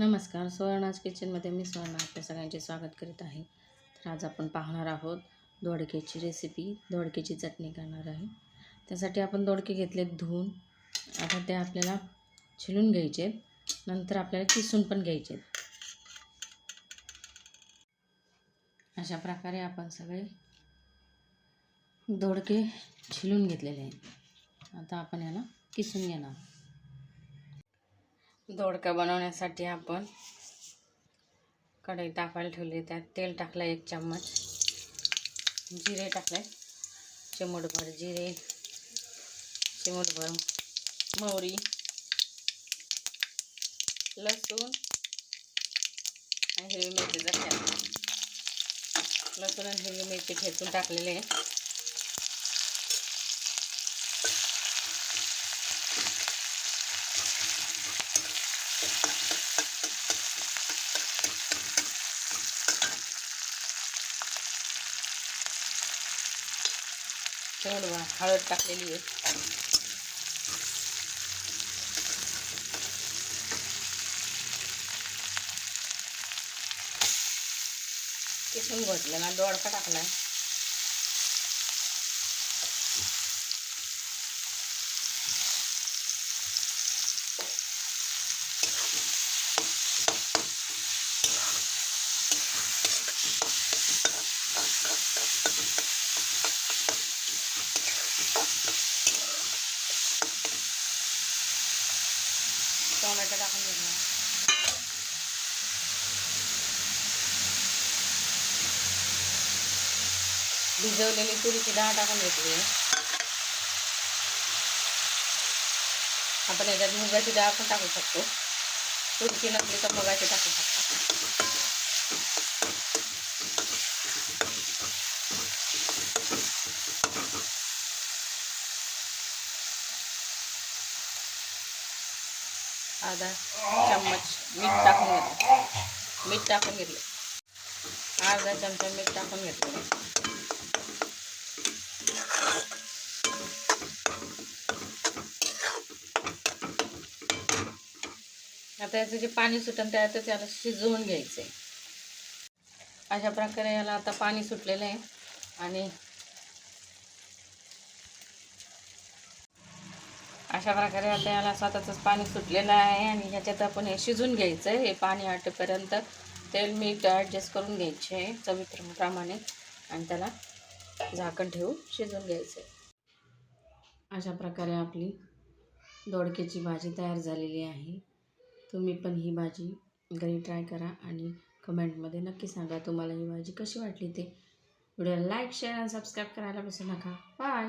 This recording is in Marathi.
नमस्कार, सुवर्णाज किचनमध्ये मी सुवर्णा आपल्या सगळ्यांचे स्वागत करीत आहे. तर आज आपण पाहणार आहोत दोडक्याची रेसिपी. दोडक्याची चटणी करणार आहे. त्यासाठी आपण दोडके घेतलेत धुवून. आता ते आपल्याला छिलून घ्यायचे, नंतर आपल्याला किसून पण घ्यायचे. अशा प्रकारे आपण सगळे दोडके छिलून घेतलेले आहेत. आता आपण याला किसून घेणार. दोडका बनवण्यासाठी आपण कढई तापायला ठेवली. त्यात तेल टाकलं 1 चम्मच, जिरे टाकले चिमूटभर जिरे, चिमूटभर मोहरी, लसूण आणि हिरवी मिरचीचा ठेचा. लसूण आणि हिरवी मिरची ठेचून टाकलेले आहे. हळद टाकलेली आहे. किसून घोटलेला दोडका टाकलाय. टोमॅटो टाकून घेतला. भिजवलेली तुरीची डाळ टाकून घेतली. आपण याच्यात मुगाची डाळ पण टाकू शकतो. तुरीची नसली तर मुगाची टाकू शकतो. अर्धा चम्मच मीठ टाकून घेतलं. अर्धा चमचा मीठ टाकून घेतलं. आता याचं जे पाणी सुटेल त्यातच याला शिजवून घ्यायचं आहे. अशा प्रकारे याला आता पाणी सुटलेलं आहे आणि अशा प्रकारे आता याला स्वतःचंच पाणी सुटलेलं आहे आणि ह्याच्यात आपण हे शिजून घ्यायचं आहे. हे पाणी आटेपर्यंत तेल मीठ ॲडजस्ट करून घ्यायचे आहे चवीप्रमाणे आणि त्याला झाकण ठेवून शिजून घ्यायचं आहे. अशा प्रकारे आपली दोडक्याची भाजी तयार झालेली आहे. तुम्ही पण ही भाजी घरी ट्राय करा आणि कमेंटमध्ये नक्की सांगा तुम्हाला ही भाजी कशी वाटली ते. व्हिडिओला लाईक शेअर आणि सबस्क्राईब करायला विसरू नका. बाय.